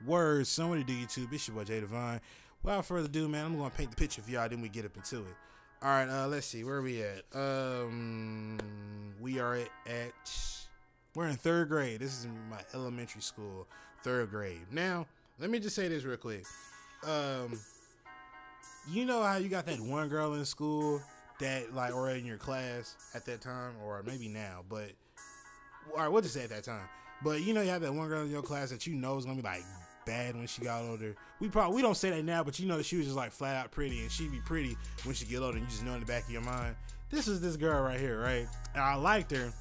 Words, somebody do YouTube. It's your boy JDiVine. Without further ado, man, I'm gonna paint the picture for y'all. Then we get up into it. All right, let's see where we at. We are we're in third grade. This is my elementary school, third grade. Now, let me just say this real quick. You know how you got that one girl in school that like, or in your class at that time, or maybe now, but all right, we'll just say at that time. But you know, you have that one girl in your class that you know is gonna be like bad when she got older. We don't say that now, but you know she was just like flat out pretty, and she'd be pretty when she get older, and you just know in the back of your mind, this is this girl right here, right? And I liked her,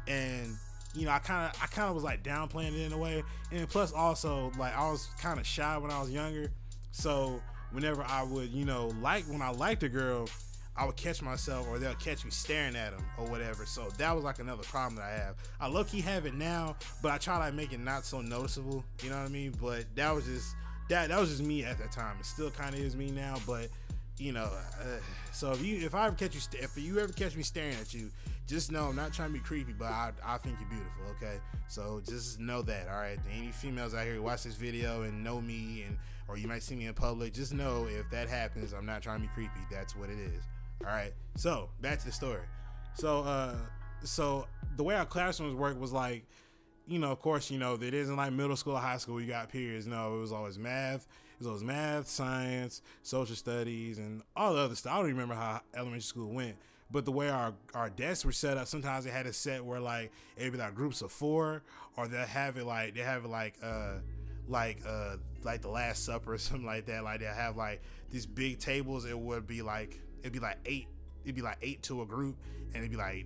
and you know, I kind of was like downplaying it in a way, and plus also like I was kind of shy when I was younger, so whenever I would, you know, when I liked a girl, I would catch myself, or they'll catch me staring at them or whatever. So that was like another problem that I have. I low-key have it now, but I try to like make it not so noticeable. You know what I mean? But that was just me at that time. It still kind of is me now, but you know. So if you ever catch me staring at you, just know I'm not trying to be creepy, but I think you're beautiful. Okay, so just know that. All right, any females out here who watch this video and know me, or you might see me in public, just know if that happens, I'm not trying to be creepy. That's what it is. All right, so back to the story. So the way our classrooms work was like, you know, of course, you know, it isn't like middle school or high school. You got periods. No, it was always math. It was always math, science, social studies, and all the other stuff. I don't even remember how elementary school went. But the way our desks were set up, sometimes they had a set where like it'd be like groups of 4, or they'll have it like the Last Supper or something like that. Like they'll have like these big tables. It'd be like 8. It'd be like 8 to a group, and it'd be like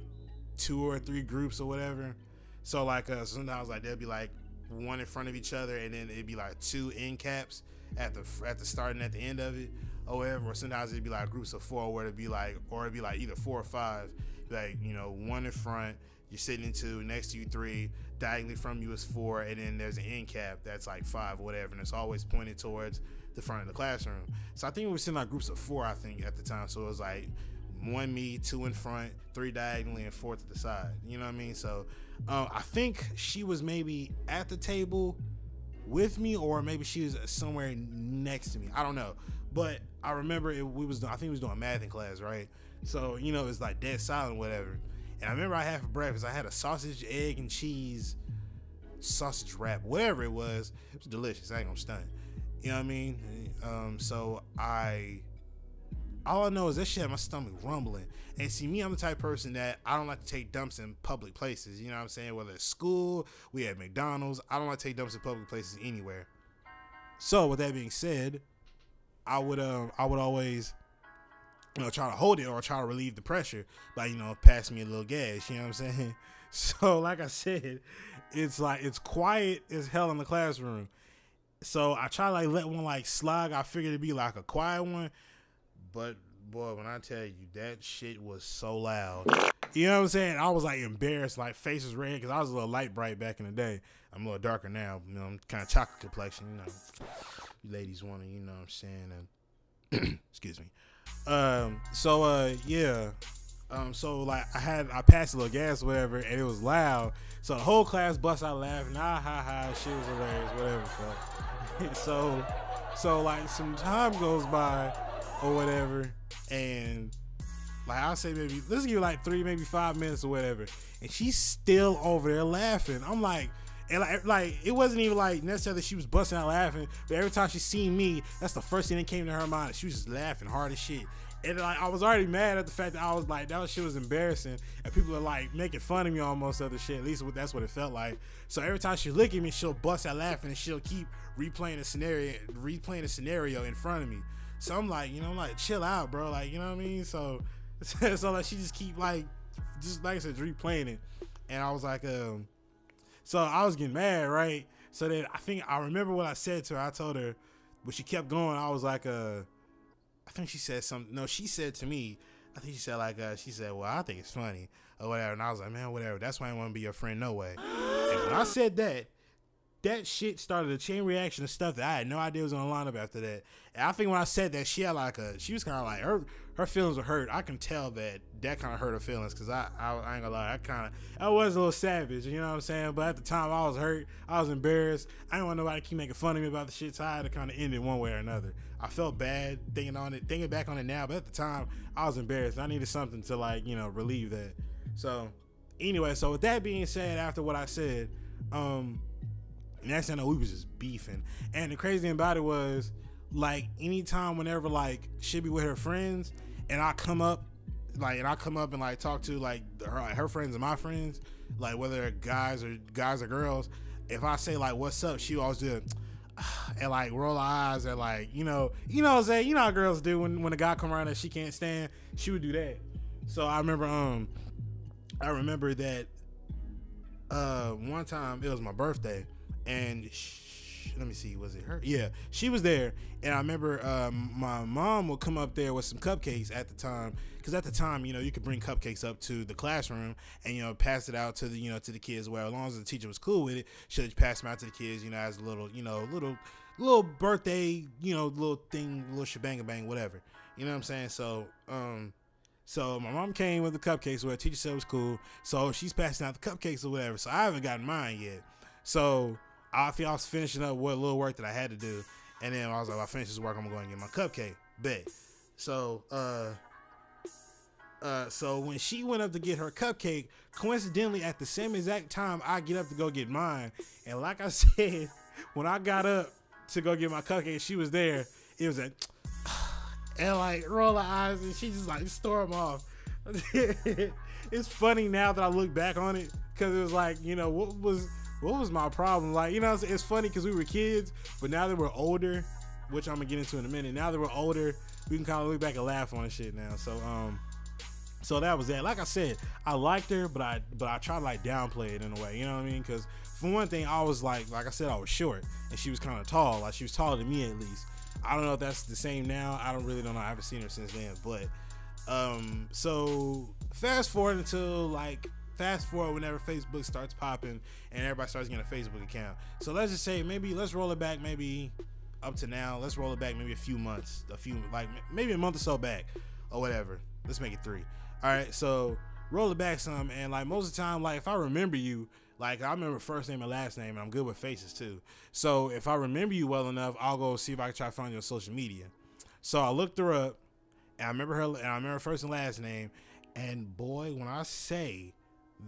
2 or 3 groups or whatever. So like sometimes like they'll be like one in front of each other, and then it'd be like 2 end caps at the start and at the end of it or whatever. Or sometimes it'd be like groups of 4, where it'd be like either 4 or 5, like, you know, 1 in front, you're sitting in 2, next to you 3, diagonally from you is 4, and then there's an end cap that's like 5 or whatever, and it's always pointed towards the front of the classroom. So I think we were sitting like groups of 4, I think, at the time. So it was like 1 me, 2 in front, 3 diagonally, and 4 to the side. You know what I mean? So I think she was maybe at the table with me, or maybe she was somewhere next to me. I don't know, but I remember I think we was doing math in class, right? So you know, it's like dead silent, whatever. And I remember I had for breakfast, I had a sausage, egg, and cheese sausage wrap, whatever it was. It was delicious. I ain't gonna stunt. You know what I mean? So all I know is that shit had my stomach rumbling. And see, me, I'm the type of person that I don't like to take dumps in public places. You know what I'm saying? Whether it's school, we had McDonald's. I don't like to take dumps in public places anywhere. So with that being said, I would always, you know, try to hold it or try to relieve the pressure by, you know, passing me a little gas. You know what I'm saying? So like I said, it's quiet as hell in the classroom. So I try to like let one like slide. I figured it'd be like a quiet one, but boy, when I tell you, that shit was so loud. You know what I'm saying? I was like embarrassed, like face was red, because I was a little light bright back in the day. I'm a little darker now. You know, I'm kind of chocolate complexion. You know, you ladies want to, you know what I'm saying? And excuse me. Yeah. So like I passed a little gas, or whatever, and it was loud. So the whole class bust out laughing. Ha ha ha! Shit was hilarious. Whatever. So like some time goes by, or whatever, and like I'll say maybe let's give it like 3, maybe 5 minutes or whatever, and she's still over there laughing. I'm like, and like it wasn't even like necessarily she was busting out laughing, but every time she seen me, that's the first thing that came to her mind. She was just laughing hard as shit. And like I was already mad at the fact that I was like, that shit was embarrassing, and people are like making fun of me almost of the shit. At least that's what it felt like. So every time she look at me, she'll bust out laughing, and she'll keep replaying the scenario in front of me. So I'm like, you know, I'm like, chill out, bro. Like, you know what I mean? So like she just keep like I said, replaying it, and I was like, so I was getting mad, right? So then I remember what I said to her. I told her, but she kept going. I was like, I think she said something. No, she said to me, I think she said like, she said, well, I think it's funny or whatever. And I was like, man, whatever. That's why I want to be your friend, no way. And when I said that that shit started a chain reaction of stuff that I had no idea was on the lineup after that. And I think when I said that, she had like she was kind of like, her feelings were hurt. I can tell that kind of hurt her feelings, because I ain't gonna lie, I was a little savage, you know what I'm saying? But at the time, I was hurt. I was embarrassed. I didn't want nobody to keep making fun of me about the shit, so I had to kind of end it one way or another. I felt bad thinking back on it now, but at the time, I was embarrassed. I needed something to, like, you know, relieve that. So anyway, so with that being said, after what I said, next thing I know, we was just beefing. And the crazy thing about it was, like, anytime whenever, like, she'd be with her friends and I come up and like talk to like her friends and my friends, like whether they're guys or girls, if I say like what's up, she always do and like roll her eyes and like, you know what I'm saying, you know how girls do when a guy come around that she can't stand, she would do that. So I remember that one time it was my birthday, and let me see, was it her? Yeah, she was there, and I remember my mom would come up there with some cupcakes at the time, because at the time, you know, you could bring cupcakes up to the classroom and, you know, pass it out to the, you know, to the kids. Well, as long as the teacher was cool with it, she'd pass them out to the kids, you know, as a little, you know, little birthday, you know, little thing, little shebang bang, whatever. You know what I'm saying? So, so my mom came with the cupcakes, where the teacher said it was cool. So she's passing out the cupcakes or whatever. So I haven't gotten mine yet. So I feel I was finishing up what little work that I had to do, and then I was like, I finish this work, I'm gonna go and get my cupcake. Bet. So so when she went up to get her cupcake, coincidentally at the same exact time I get up to go get mine, and like I said, when I got up to go get my cupcake, she was there. It was like, and like roll her eyes, and she just like storm off. It's funny now that I look back on it, because it was like, you know, what was my problem? Like, you know, it's funny because we were kids, but now that we're older, which I'm gonna get into in a minute, now that we're older, we can kind of look back and laugh on shit now. So that was that. Like I said, I liked her, but I tried to like downplay it in a way, you know what I mean? Because for one thing, I was like I said, I was short, and she was kind of tall. Like, she was taller than me at least. I don't know if that's the same now. I don't know. I haven't seen her since then. But so fast forward whenever Facebook starts popping and everybody starts getting a Facebook account. So let's just say, let's roll it back maybe up to now. Let's roll it back maybe a few months, like maybe a month or so back or whatever. Let's make it 3. All right, so roll it back some, and like most of the time, like if I remember you, like I remember first name and last name, and I'm good with faces too. So if I remember you well enough, I'll go see if I can try to find you on social media. So I looked her up, and I remember her first and last name, and boy, when I say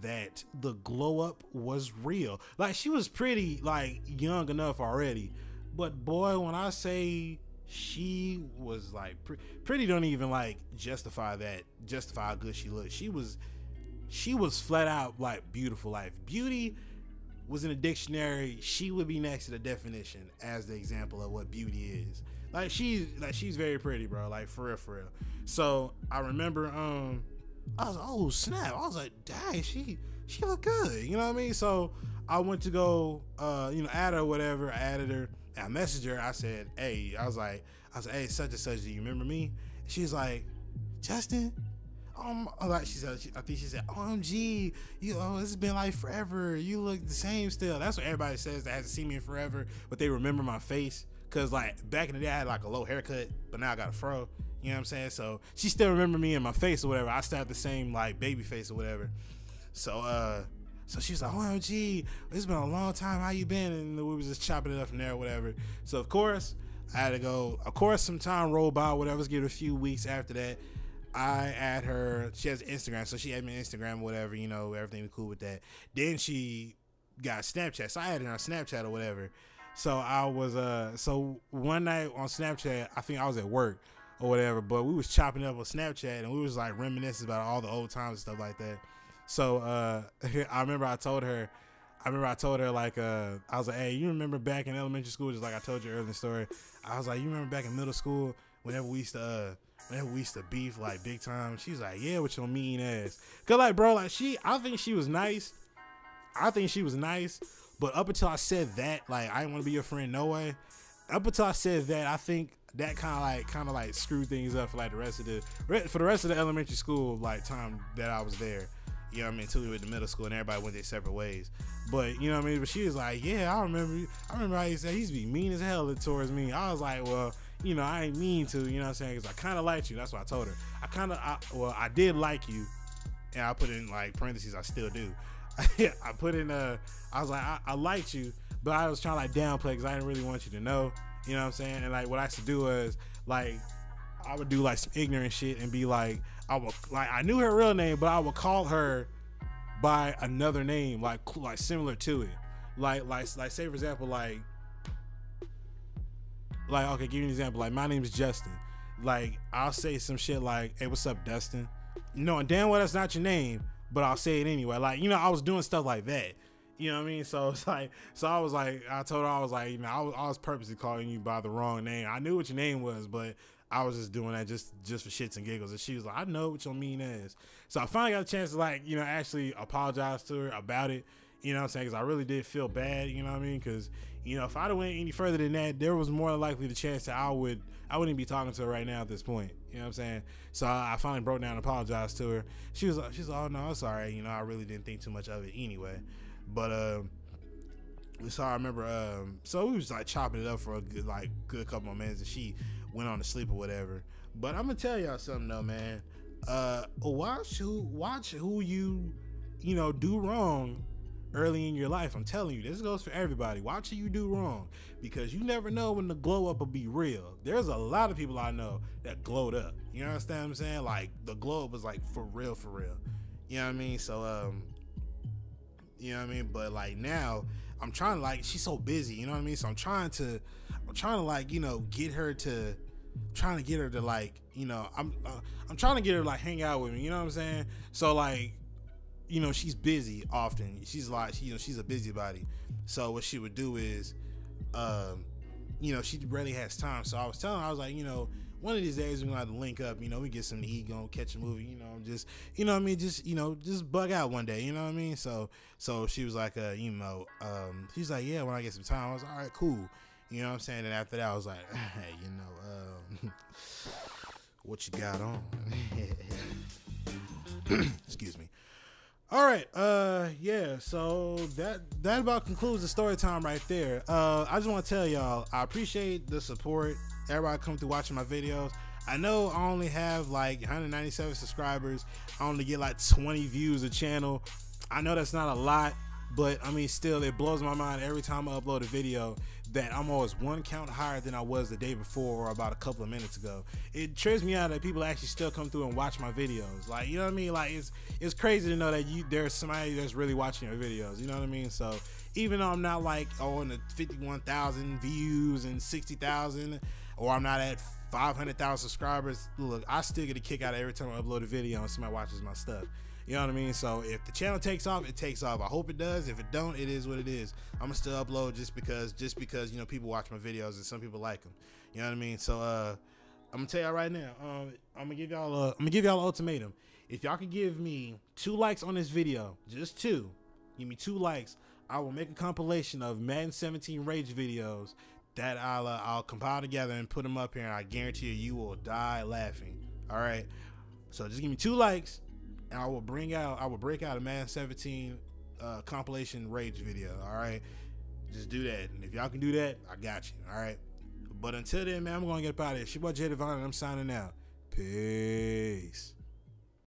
that the glow up was real. Like, she was pretty, like, young enough already, but boy, when I say she was like pretty, don't even like justify how good she looked. She was flat out like beautiful. Like, if beauty was in a dictionary, she would be next to the definition as the example of what beauty is. Like, she's very pretty, bro. Like, for real. So I remember I was like, oh snap, I was like, dang, she looked good, you know what I mean? So I went to go add her or whatever. I added her, and I messaged her. I said, hey, I was like, hey, such and such, do you remember me? And she's like, Justin, like I think she said, OMG, it's been like forever, you look the same still. That's what everybody says that hasn't seen me in forever, but they remember my face, because like back in the day I had like a low haircut, but now I got a fro. You know what I'm saying? So she still remember me and my face or whatever. I still have the same like baby face or whatever. So she was like, OMG, it's been a long time, how you been? And we was just chopping it up from there or whatever. So of course I had to go. Of course, some time rolled by, whatever. Let's give it a few weeks after that. I add her. She has Instagram, so she had me on Instagram or whatever. You know, everything was cool with that. Then she got Snapchat, so I added her on Snapchat or whatever. So I was so one night on Snapchat, I think I was at work or whatever, but we was chopping up on Snapchat, and we was like reminiscing about all the old times and stuff like that. So I remember I told her like I was like, hey, you remember back in elementary school, just like I told you earlier in the story, I was like, you remember back in middle school whenever we used to beef like big time? She's like, yeah, with your mean ass. Cause like, bro, like I think she was nice, but up until I said that, like, I didn't want to be your friend no way. Up until I said that, I think that kind of screwed things up for like the rest of the elementary school like time that I was there. You know what I mean? Until we went to middle school and everybody went their separate ways. But you know what I mean? But she was like, yeah, I remember how you said he used to be mean as hell towards me. I was like, well, you know, I ain't mean to, you know what I'm saying? Because I kind of liked you. That's what I told her. I did like you. And I put in like parentheses, I still do. I put in, I was like, I liked you, but I was trying to like downplay because I didn't really want you to know. You know what I'm saying? And like what I used to do was like, I would do like some ignorant shit and be like, I knew her real name, but I would call her by another name, like similar to it. Like say for example, like okay, give you an example. Like my name is Justin. Like I'll say some shit like, hey, what's up, Dustin? No, and damn well that's not your name, but I'll say it anyway. Like, you know, I was doing stuff like that. You know what I mean? So it's like, I was like, I told her, I was like, you know, I was purposely calling you by the wrong name. I knew what your name was, but I was just doing that just for shits and giggles. And she was like, I know what your mean is. So I finally got a chance to like, you know, actually apologize to her about it. You know what I'm saying? Because I really did feel bad, you know what I mean? Because, you know, if I'd have went any further than that, there was more likely the chance that I wouldn't be talking to her right now at this point. You know what I'm saying? So I finally broke down and apologized to her. She's like, oh no, it's all right. You know, I really didn't think too much of it anyway. But so I remember, so we was like chopping it up for a good couple of minutes, and she went on to sleep or whatever. But I'm gonna tell y'all something though, man. Watch who you know do wrong early in your life. I'm telling you, this goes for everybody. Watch who you do wrong, because you never know when the glow up will be real. There's a lot of people I know that glowed up. You understand what I'm saying? Like the glow up was like for real. You know what I mean? So you know what I mean? But like now I'm trying to like, she's so busy, you know what I mean? So I'm trying to like, you know, get her to like, you know, I'm trying to get her to like hang out with me, you know what I'm saying? So like, you know, she's busy often. She's like, you know, she's a busybody. So what she would do is, you know, she rarely has time. So I was telling her, I was like, you know, one of these days we're gonna have to link up, you know, we get something to eat, go catch a movie, you know, just, you know what I mean, just, you know, just bug out one day, you know what I mean? So she was like, you know, she's like, yeah, when I get some time. I was like, all right, cool. You know what I'm saying? And after that I was like, hey, you know, what you got on? Excuse me. All right, yeah, so that about concludes the story time right there. I just want to tell y'all, I appreciate the support. Everybody come through watching my videos. I know I only have like 197 subscribers. I only get like 20 views a channel. I know that's not a lot, but I mean, still, it blows my mind every time I upload a video that I'm always one count higher than I was the day before or about a couple of minutes ago. It trips me out that people actually still come through and watch my videos. Like, you know what I mean? Like, it's crazy to know that there's somebody that's really watching your videos. You know what I mean? So even though I'm not like on the 51,000 views and 60,000, or I'm not at 500,000 subscribers, look, I still get a kick out of every time I upload a video and somebody watches my stuff. You know what I mean? So if the channel takes off, it takes off. I hope it does. If it don't, it is what it is. I'm gonna still upload just because you know, people watch my videos and some people like them. You know what I mean? So I'm gonna tell y'all right now. I'm gonna give y'all an ultimatum. If y'all can give me 2 likes on this video, just 2, give me 2 likes, I will make a compilation of Madden 17 rage videos that I'll compile together and put them up here, and I guarantee you will die laughing. All right. So just give me 2 likes, and I will break out a Madden 17 compilation rage video. All right, just do that, and if y'all can do that, I got you. All right, but until then, man, I'm gonna get up out of here. It's your boy JDiVine, and I'm signing out. Peace.